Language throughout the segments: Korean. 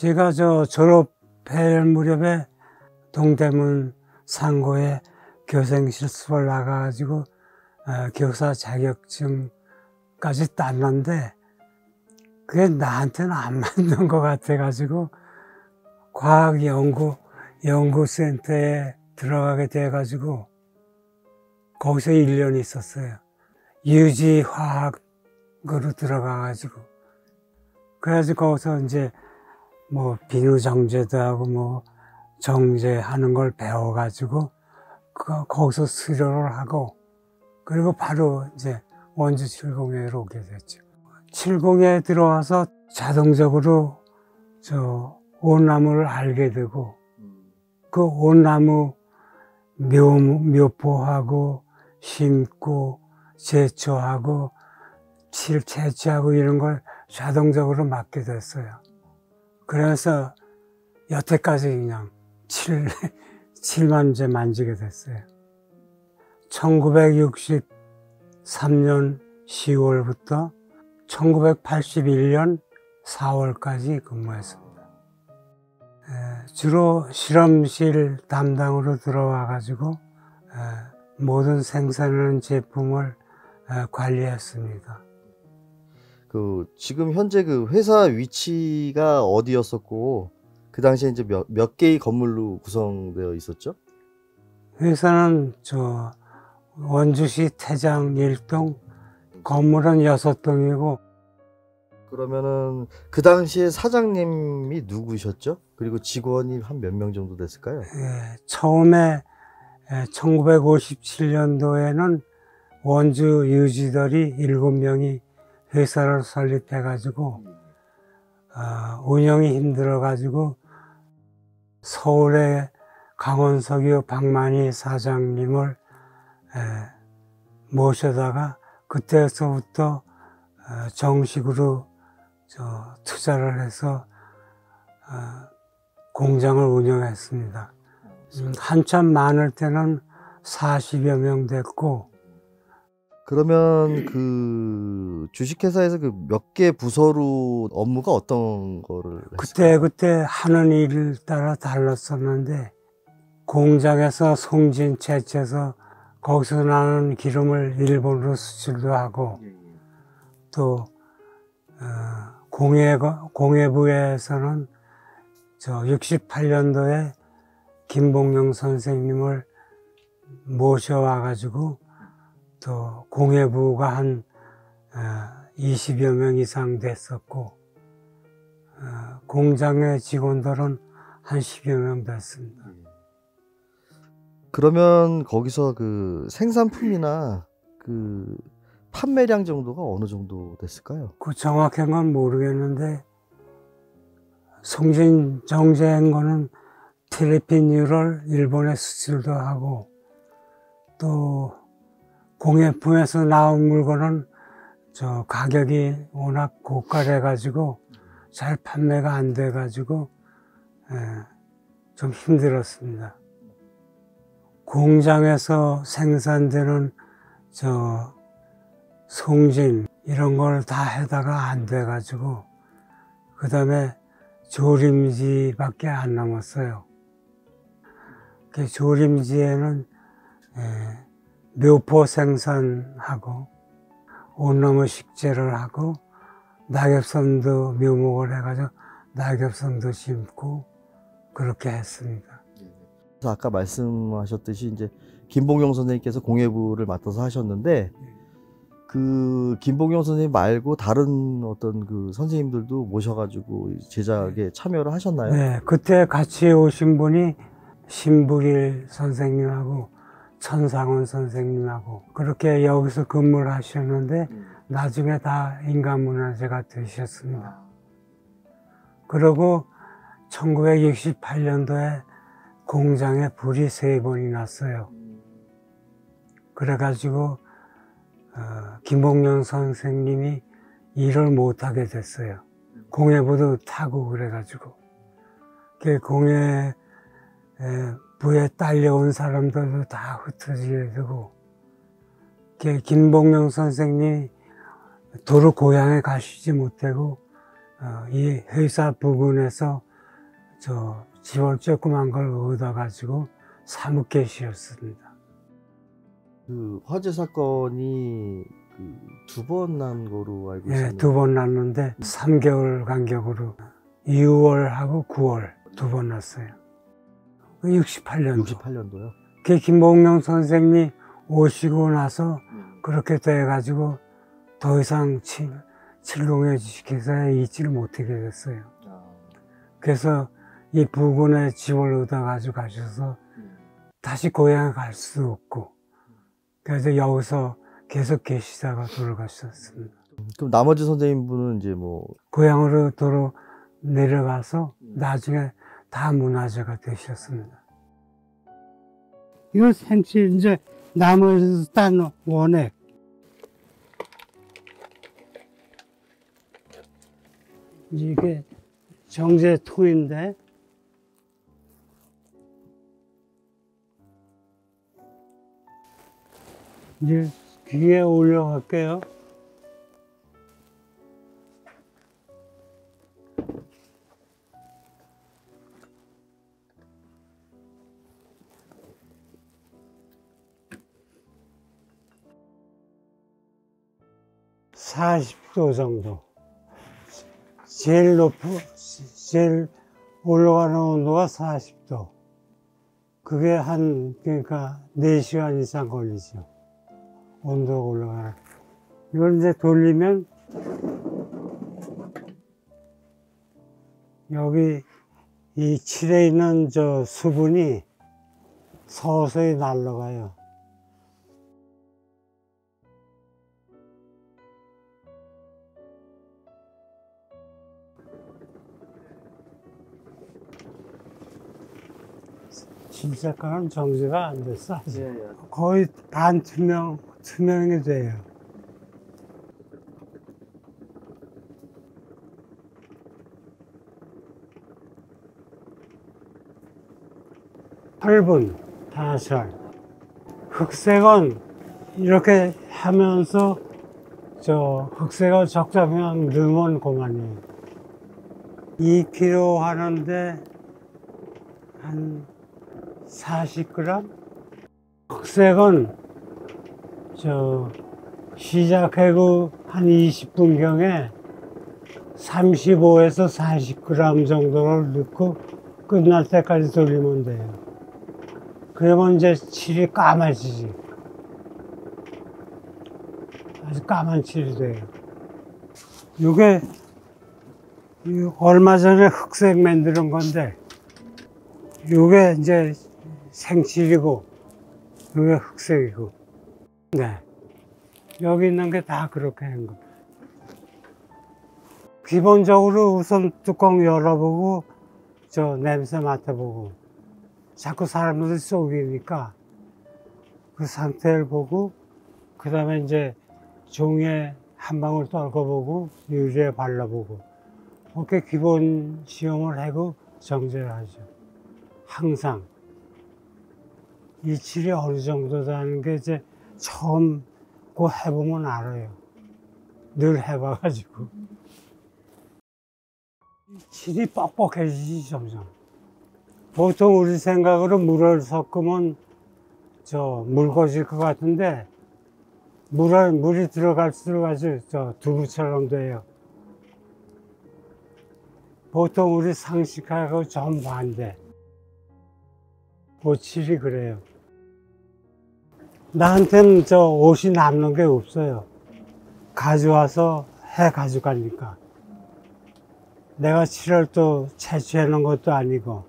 제가 졸업할 무렵에 동대문 상고에 교생 실습을 나가가지고 교사 자격증까지 땄는데 그게 나한테는 안 맞는 것 같아가지고 과학연구센터에 들어가게 돼가지고 거기서 1년 있었어요. 유지화학으로 들어가가지고. 그래가지고 거기서 이제 뭐 비누정제도 하고 뭐 정제하는 걸 배워가지고 거기서 수료를 하고 그리고 바로 이제 원주 70에로 오게 됐죠. 70에 들어와서 자동적으로 온나무를 알게 되고 그 온나무 묘포하고 심고 제초하고 채취하고 이런 걸 자동적으로 맡게 됐어요. 그래서 여태까지 그냥 7만 제 만지게 됐어요. 1963년 10월부터 1981년 4월까지 근무했습니다. 주로 실험실 담당으로 들어와가지고 모든 생산하는 제품을 관리했습니다. 지금 현재 그 회사 위치가 어디였었고 그 당시에 이제 몇 개의 건물로 구성되어 있었죠? 회사는 원주시 태장 1동, 건물은 6동이고. 그러면은 그 당시에 사장님이 누구셨죠? 그리고 직원이 한 몇 명 정도 됐을까요? 처음에 1957년도에는 원주 유지들이 7명이 회사를 설립해가지고 운영이 힘들어가지고 서울의 강원석유 박만희 사장님을 모셔다가 그때서부터 정식으로 투자를 해서 공장을 운영했습니다. 한참 많을 때는 40여 명 됐고. 그러면 그 주식회사에서 그 몇 개 부서로 업무가 어떤 거를 했을까요? 그때 하는 일 따라 달랐었는데 공장에서 송진 채취해서 거기서 나는 기름을 일본으로 수출도 하고 또 공예부에서는 68년도에 김봉영 선생님을 모셔와가지고 또 공예부가 한 20여 명 이상 됐었고 공장의 직원들은 한 10여 명 됐습니다. 그러면 거기서 그 생산품이나 그 판매량 정도가 어느 정도 됐을까요? 그 정확한 건 모르겠는데 송진 정제한 거는 필리핀유를 일본에 수출도 하고 또 공예품에서 나온 물건은 가격이 워낙 고가래 가지고 잘 판매가 안 돼 가지고 좀 힘들었습니다. 공장에서 생산되는 송진 이런 걸 다 해다가 안 돼 가지고 그 다음에 조림지밖에 안 남았어요. 그 조림지에는 묘포 생산하고 온나무 식재를 하고 낙엽선도 묘목을 해가지고 낙엽선도 심고 그렇게 했습니다. 아까 말씀하셨듯이 이제 김봉영 선생님께서 공예부를 맡아서 하셨는데 그 김봉영 선생님 말고 다른 어떤 그 선생님들도 모셔가지고 제작에 참여를 하셨나요? 네, 그때 같이 오신 분이 신부길 선생님하고 천상원 선생님하고 그렇게 여기서 근무를 하셨는데 나중에 다 인간문화재가 되셨습니다. 그리고 1968년도에 공장에 불이 3번이 났어요. 그래가지고 김봉영 선생님이 일을 못하게 됐어요. 공예부도 타고 그래가지고 공예부에 딸려온 사람들도 다 흩어지게 되고 김봉영 선생님이 도로 고향에 가시지 못하고 이 회사 부근에서 지월 조그만 걸 얻어가지고 사뭇게 씌웠습니다. 그 화재 사건이 두 번 난 거로 알고 예, 있습니다. 2번 났는데 3개월 간격으로 6월하고 9월 2번 났어요. 68년도. 68년도요? 그 김봉룡 선생님 오시고 나서 그렇게 돼가지고 더 이상 칠롱해 주식회사에 있지를 못하게 됐어요. 그래서 이 부근에 집을 얻어가지고 가셔서 다시 고향에 갈 수도 없고, 그래서 여기서 계속 계시다가 돌아가셨습니다. 그럼 나머지 선생님분은 이제 뭐 고향으로 도로 내려가서 나중에 다 문화재가 되셨습니다. 이건 생칠 이제 나무에서 딴 원액. 이게 정제통인데 이제 귀에 올려갈게요. (40도) 정도. 제일 올라가는 온도가 40도. 그게 그러니까 4시간 이상 걸리죠. 온도가 올라가는. 이걸 이제 돌리면, 여기 이 칠에 있는 수분이 서서히 날아가요. 진색깔은 정제가 안 됐어. 아직. 거의 투명이 돼요. 펄분, 다철. 흑색은 이렇게 하면서 흑색을 적자면 넣으면 그만이에요. 2kg 하는데 한 40g? 흑색은 시작하고 한 20분경에 35에서 40g 정도를 넣고 끝날 때까지 돌리면 돼요. 그러면 이제 칠이 까매지지. 아주 까만 칠이 돼요. 이게 얼마 전에 흑색 만드는 건데, 이게 이제 생칠이고, 이게 흑색이고. 네. 여기 있는 게 다 그렇게 한 거. 기본적으로 우선 뚜껑 열어보고, 냄새 맡아보고, 자꾸 사람들이 속이니까 그 상태를 보고, 그 다음에 이제 종이에 한 방울 떨궈보고, 유리에 발라보고, 그렇게 기본 시험을 하고 정제를 하죠. 항상. 이 칠이 어느 정도다는 게 이제 처음 해보면 알아요. 늘 해봐가지고. 칠이 뻑뻑해지지, 점점. 보통 우리 생각으로 물을 섞으면 묽어질 것 같은데, 물이 들어갈수록 아주 두부처럼 돼요. 보통 우리 상식하고 좀 반대. 칠이 그래요. 나한테는 옷이 남는 게 없어요. 가져와서 가져가니까. 내가 칠을 또 채취하는 것도 아니고.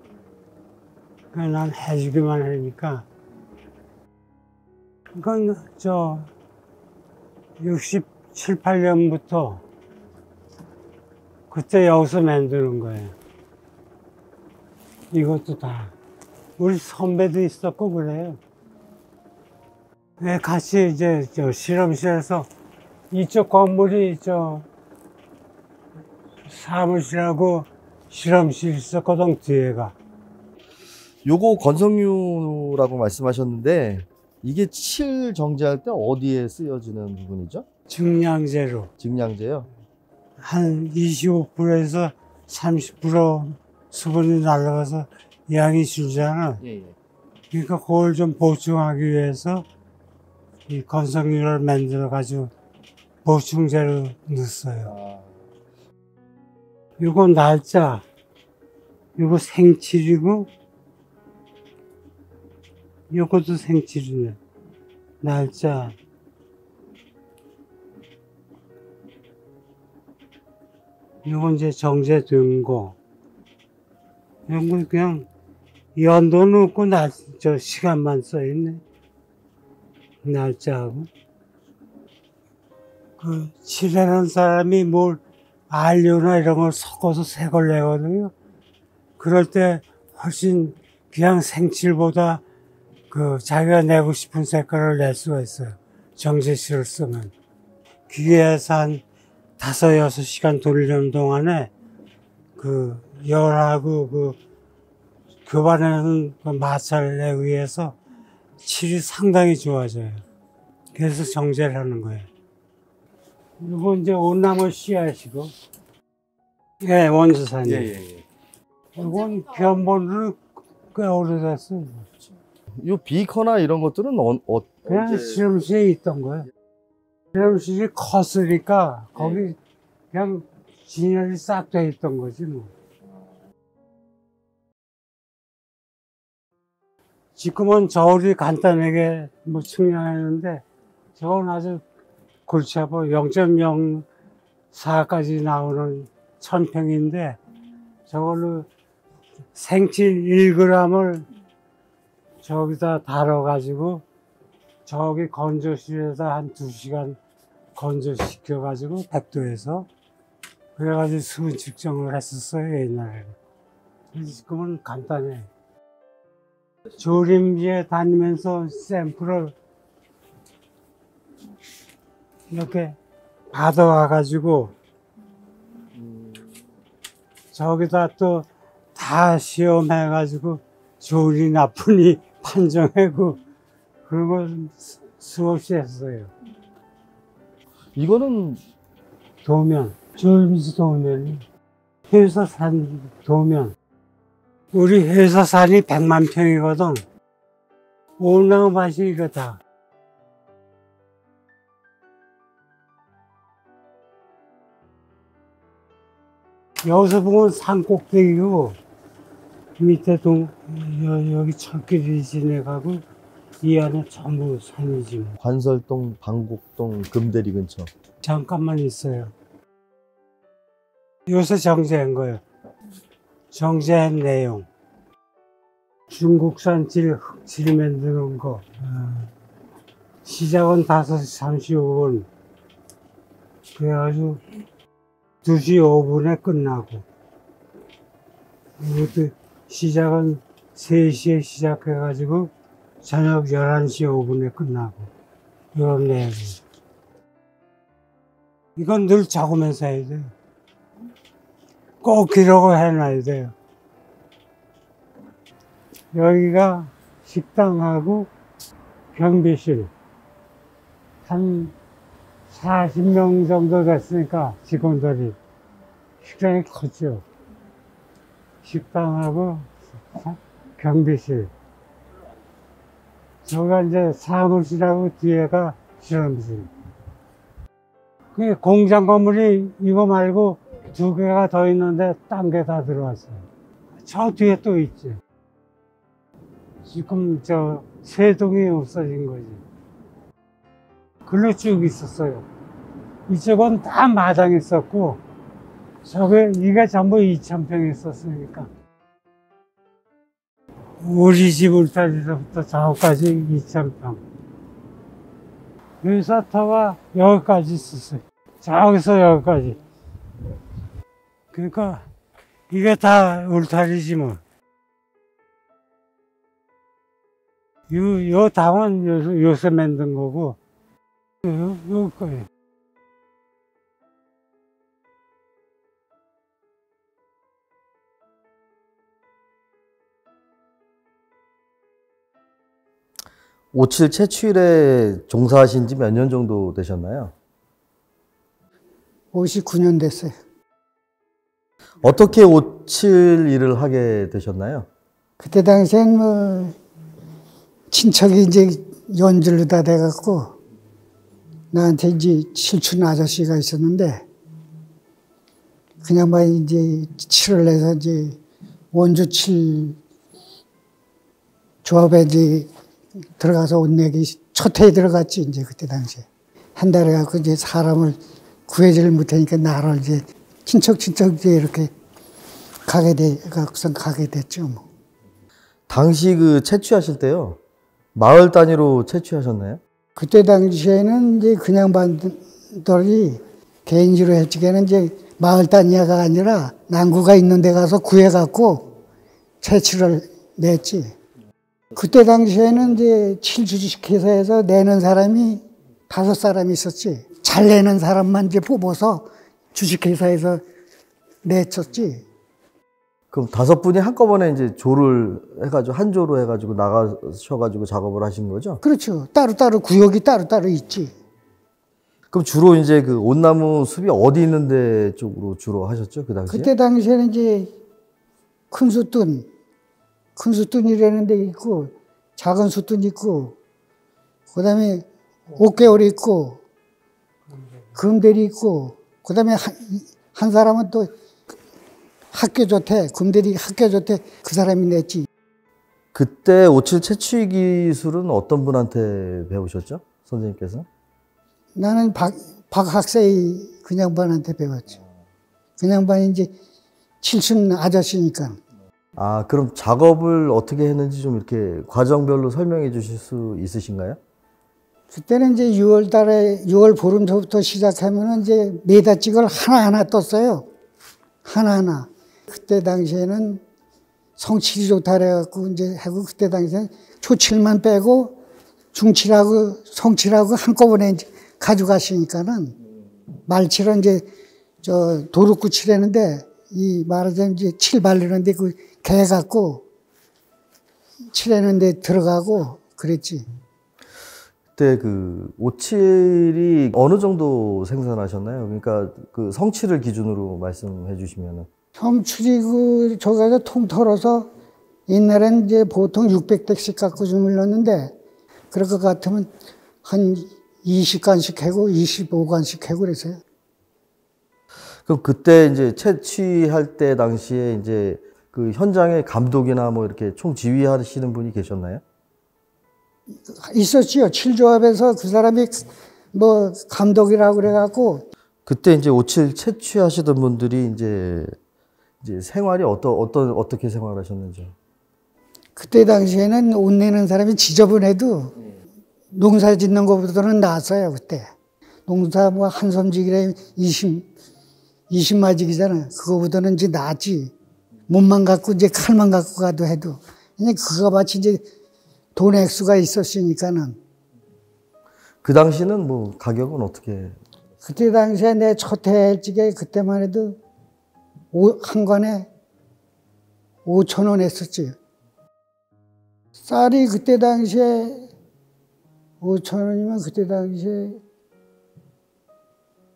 그냥 난 해주기만 하니까. 그건 67, 8년부터 그때 여기서 만드는 거예요. 이것도 다. 우리 선배도 있었고 그래요. 같이 이제 실험실에서 이쪽 건물이 사무실하고 실험실 있었거든, 뒤에가. 요거 건성유라고 말씀하셨는데 이게 칠 정제할 때 어디에 쓰여지는 부분이죠? 증량제로. 증량제요? 한 25%에서 30% 수분이 날아가서 양이 줄잖아. 예, 예. 그러니까 그걸 좀 보충하기 위해서 이 건성유를 만들어 가지고 보충제로 넣었어요. 아, 요거 날짜, 요거 생칠이고, 요것도 생칠이네. 날짜. 요건 이제 정제된 거. 요건 그냥 연도 넣고 저 시간만 써있네. 날짜하고. 그, 칠하는 사람이 뭘 알료나 이런 걸 섞어서 색을 내거든요. 그럴 때 훨씬 그냥 생칠보다 그 자기가 내고 싶은 색깔을 낼 수가 있어요. 정제실을 쓰면. 기계에서 한 5-6시간 돌리는 동안에 그 열하고 그 교반하는 그 마찰에 의해서 칠이 상당히 좋아져요. 그래서 정제를 하는 거예요. 이거 이제 온나무 씨앗이고, 예, 원주산이에요. 예, 예, 예. 이건 견본으로 꽤 오래됐어요. 요 비커나 이런 것들은 그냥 언제? 실험실에 있던 거예요. 실험실이 컸으니까 거기 그냥 진열이 싹 돼 있던 거지 뭐. 지금은 저울이 간단하게 뭐 측량했는데 저건 아주 골치 아파. 0.04까지 나오는 1000평인데 저걸로 생칠 1g을 저기다 달아가지고 저기 건조실에다 한 2시간 건조시켜가지고 100도에서 그래가지고 수분 측정을 했었어요 옛날에. 지금은 간단해. 조림지에 다니면서 샘플을 이렇게 받아와가지고 저기다 또 다 시험해가지고 좋으니 나쁘니 판정하고 그런 걸 수없이 했어요. 이거는 도면, 조림지 도면이 회사 산 도면. 우리 회사 산이 100만 평이거든. 온나무 밭이 이거다. 여기서 보면 산 꼭대기고 밑에 여기 철길이 지나가고 이 안에 전부 산이지 뭐. 관설동, 방곡동, 금대리 근처. 잠깐만 있어요. 요새 정제한 거예요. 정제한 내용. 중국산 질 흑질 만드는 거. 시작은 5시 35분. 그래가지고 2시 5분에 끝나고. 이것도 시작은 3시에 시작해가지고 저녁 11시 5분에 끝나고. 이런 내용. 이건 늘 적으면서 해야 돼요. 꼭 기록을 해놔야 돼요. 여기가 식당하고 경비실. 한 40명 정도 됐으니까 직원들이. 식당이 컸죠. 식당하고 경비실. 저가 이제 사무실하고 뒤에가 실험실. 그 공장 건물이 이거 말고 2개가 더 있는데 딴 게 다 들어왔어요. 저 뒤에 또 있지. 지금 저 세동이 없어진 거지. 글로 쭉 있었어요. 이쪽은 다 마당 있었고, 이게 전부 2,000평 있었으니까. 우리 집 울타리서부터 저까지 2,000평. 회사터가 여기까지 있었어요. 저기서 여기까지. 그러니까 이게 다 울타리지 뭐. 요 당은 요새 만든 거고, 요 거예요. 오칠 채취일에 종사하신 지 몇 년 정도 되셨나요? 59년 됐어요. 어떻게 5.7 일을 하게 되셨나요? 그때 당시엔 뭐 친척이 이제 연줄로 다 돼갖고 나한테 이제 칠춘 아저씨가 있었는데 그냥 막 이제 칠을 해서 이제 원주 칠 조합에 이제 들어가서 옷 내기 첫 해에 들어갔지 이제 그때 당시에 한 달에 갖고 이제 사람을 구해지를 못하니까 나를 이제 친척 이제 이렇게 가게 됐죠 뭐. 당시 그 채취하실 때요, 마을 단위로 채취하셨나요? 그때 당시에는 이제 그냥 반들이 개인지로 했지게는 이제 마을 단위가 아니라 난구가 있는 데 가서 구해갖고 채취를 냈지. 그때 당시에는 이제 칠주식회사에서 내는 사람이 5사람이 있었지. 잘 내는 사람만 이제 뽑아서 주식회사에서 냈었지. 그럼 5분이 한꺼번에 이제 조를 해가지고, 한 조로 해가지고 나가셔가지고 작업을 하신 거죠? 그렇죠. 따로따로 구역이 따로따로 있지. 그럼 주로 이제 그 온나무 숲이 어디 있는데 쪽으로 주로 하셨죠? 그 당시에? 그때 당시에는 이제 큰 숫둔이라는 데 있고, 작은 숫둔 있고, 그 다음에 옥개월이 있고, 금대리 있고, 그 다음에 한 사람은 또 학교 좋대, 금대리 학교 좋대, 그 사람이 냈지. 그때 5.7 채취 기술은 어떤 분한테 배우셨죠? 선생님께서? 나는 박학세의 그냥반한테 배웠죠. 그냥반이 이제 칠순 아저씨니까. 아, 그럼 작업을 어떻게 했는지 좀 이렇게 과정별로 설명해 주실 수 있으신가요? 그때는 이제 6월 달에, 6월 보름서부터 시작하면은 이제 메다찍을 하나하나 떴어요. 하나하나. 그때 당시에는 성칠이 좋다 그래갖고 이제 하고 그때 당시에는 초칠만 빼고 중칠하고 성칠하고 한꺼번에 이제 가져가시니까는 말칠은 이제 저 도루구 칠했는데 이 말하자면 이제 칠 바르는데 그 개 갖고 칠했는데 들어가고 그랬지. 그때 그 5.7이 어느 정도 생산하셨나요? 그러니까 그 성칠을 기준으로 말씀해 주시면은. 성칠이 그 저기서 통 털어서 옛날엔 이제 보통 600대씩 갖고 주물렀는데 그럴 것 같으면 한 20간씩 하고 25간씩 하고 그랬어요. 그럼 그때 이제 채취할 때 당시에 이제 그 현장에 감독이나 뭐 이렇게 총 지휘하시는 분이 계셨나요? 있었지요. 칠조합에서 그 사람이 뭐 감독이라고 그래갖고. 그때 이제 5.7 채취하시던 분들이 이제 생활이 어떻게 생활하셨는지. 그때 당시에는 옷 내는 사람이 지저분해도 농사 짓는 것보다는 나았어요, 그때. 농사 뭐 한섬지기래 20마지기잖아. 그거보다는 이제 낫지. 몸만 갖고 이제 칼만 갖고 가도 해도. 그냥 그거 마치 이제 돈 액수가 있었으니까는. 그 당시는 뭐 가격은 어떻게? 그때 당시에 내 첫 해일찍에 그때만 해도 한 관에 5,000원 했었지. 쌀이 그때 당시에 5,000원이면 그때 당시에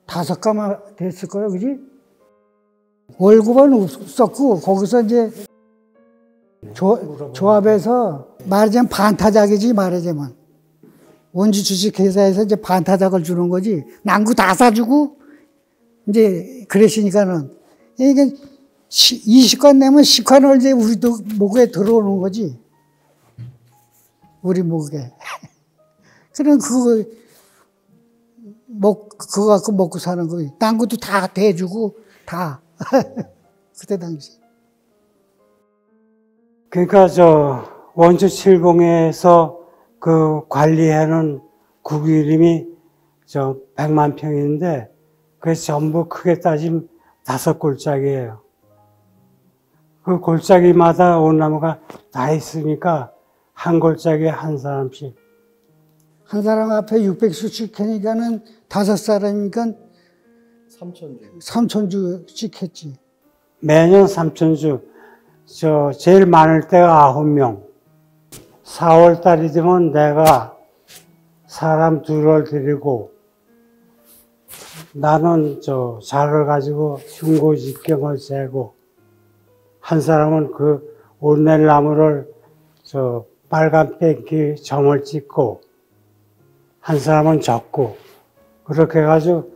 5가마 됐을 거야, 그지? 월급은 없었고, 거기서 이제 조합에서 말하자면 반타작이지, 말하자면. 원주 주식회사에서 이제 반타작을 주는 거지. 난구 다 사주고, 이제 그랬으니까는. 이게 20관 내면 10관을 이제 우리도 목에 들어오는 거지. 우리 목에. 그럼 그거 갖고 먹고 사는 거지. 딴 것도 다 대주고, 다. 그때 당시. 그러니까 원주 칠봉에서 그 관리하는 국 이름이 100만 평인데 그게 전부 크게 따지면 5골짜기예요. 그 골짜기마다 온나무가 다 있으니까 한 골짜기에 한 사람씩. 한 사람 앞에 600수씩 하니까는 5사람이니까 3,000주씩 했지. 매년 3,000주. 제일 많을 때가 9명. 4월 달이 되면 내가 사람 2를 데리고 나는 자를 가지고 흉고 직경을 재고 한 사람은 그 온넬나무를 저 빨간 뺑기 점을 찍고, 한 사람은 적고, 그렇게 해가지고,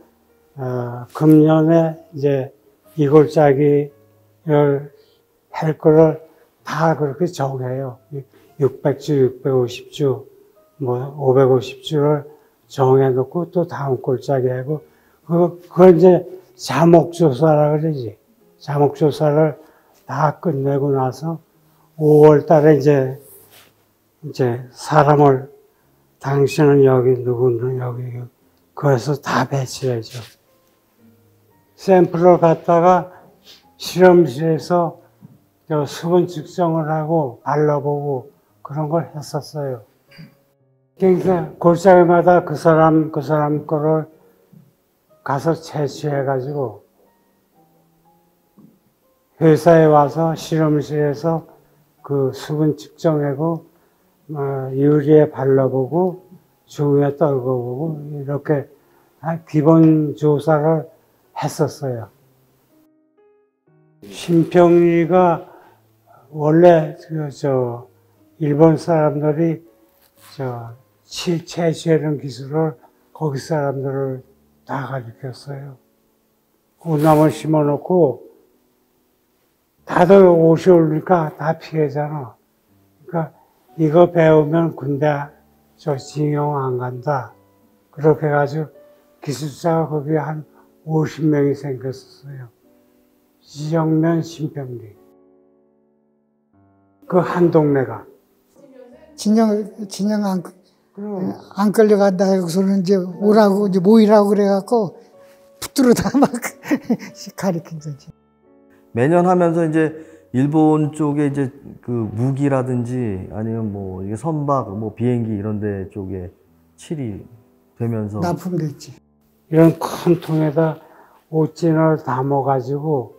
금년에 이제 이골짜기를 할 거를 다 그렇게 정해요. 600주, 650주, 뭐 550주를 정해놓고 또 다음 골짜기 하고, 그걸 이제 자목조사라 그러지. 자목조사를 다 끝내고 나서 5월 달에 이제 사람을, 당신은 여기, 누구는 여기, 그래서 다 배치해줘. 샘플을 갖다가 실험실에서 수분 측정을 하고 발라보고 그런 걸 했었어요. 그러니까 골짜기마다 그 사람 거를 가서 채취해가지고 회사에 와서 실험실에서 그 수분 측정하고 유리에 발라보고 종이에 떨궈보고 이렇게 기본 조사를 했었어요. 신평리가 원래 일본 사람들이 채취하는 기술을 거기 사람들을 다 가르쳤어요. 꽃나무 심어놓고 다들 옷이 오르니까 다 피해잖아. 그러니까 이거 배우면 군대 징용 안 간다. 그렇게 해가지고 기술자가 거기 한 50명이 생겼었어요. 지정면 신평리. 그 한 동네가. 진영 안 끌려간다 해서는 이제 오라고, 이제 모이라고 그래갖고 붙들어 다 막 가르친 거지. 매년 하면서 이제 일본 쪽에 이제 그 무기라든지 아니면 뭐 이게 선박, 뭐 비행기 이런 데 쪽에 칠이 되면서 납품됐지. 이런 큰 통에다 옷진을 담아가지고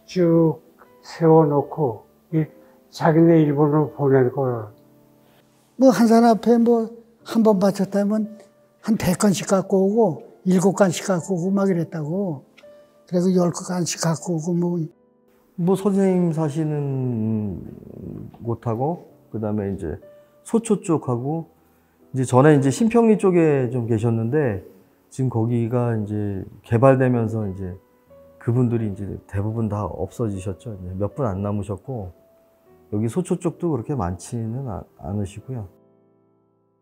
쭉 세워놓고 자기네 일본으로 보낼 걸. 뭐 한 사람 앞에 뭐 한 번 바쳤다면 한 100건씩 갖고 오고 7건씩 갖고 오고 막 이랬다고. 그리고 10건씩 갖고 오고 뭐 선생님 사시는 곳하고 그다음에 이제 소초 쪽하고 이제 전에 이제 신평리 쪽에 좀 계셨는데 지금 거기가 이제 개발되면서 이제 그분들이 이제 대부분 다 없어지셨죠. 몇 분 안 남으셨고 여기 소초 쪽도 그렇게 많지는 않으시고요.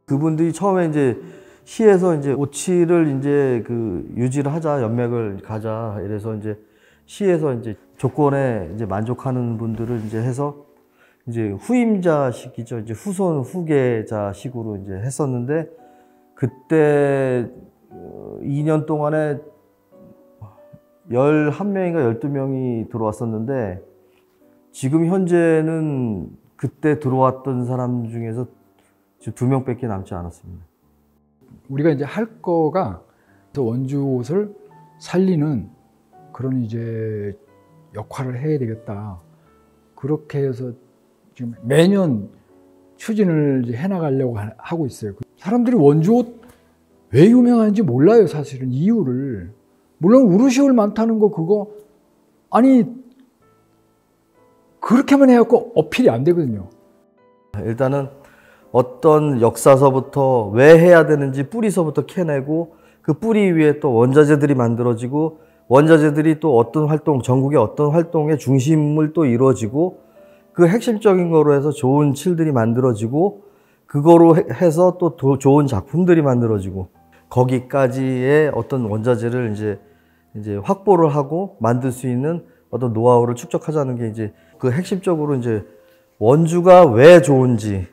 그분들이 처음에 이제 시에서 이제 오치를 이제 그 유지를 하자, 연맥을 가자 이래서 이제 시에서 이제 조건에 이제 만족하는 분들을 이제 해서 이제 후임자식이죠. 이제 후손 후계자식으로 이제 했었는데 그때 2년 동안에 11명인가 12명이 들어왔었는데 지금 현재는 그때 들어왔던 사람 중에서 지금 2명밖에 남지 않았습니다. 우리가 이제 할 거가 원주 옷을 살리는 그런 이제 역할을 해야 되겠다. 그렇게 해서 지금 매년 추진을 이제 해나가려고 하고 있어요. 사람들이 원주 옷 왜 유명한지 몰라요, 사실은 이유를. 물론 우르시올 많다는 거 그거 아니 그렇게만 해갖고 어필이 안 되거든요. 일단은 어떤 역사서부터 왜 해야 되는지 뿌리서부터 캐내고 그 뿌리 위에 또 원자재들이 만들어지고 원자재들이 또 어떤 활동, 전국의 어떤 활동의 중심을 또 이루어지고 그 핵심적인 거로 해서 좋은 칠들이 만들어지고 그거로 해서 또 좋은 작품들이 만들어지고 거기까지의 어떤 원자재를 이제 확보를 하고 만들 수 있는 어떤 노하우를 축적하자는 게 이제 그 핵심적으로 이제 원주가 왜 좋은지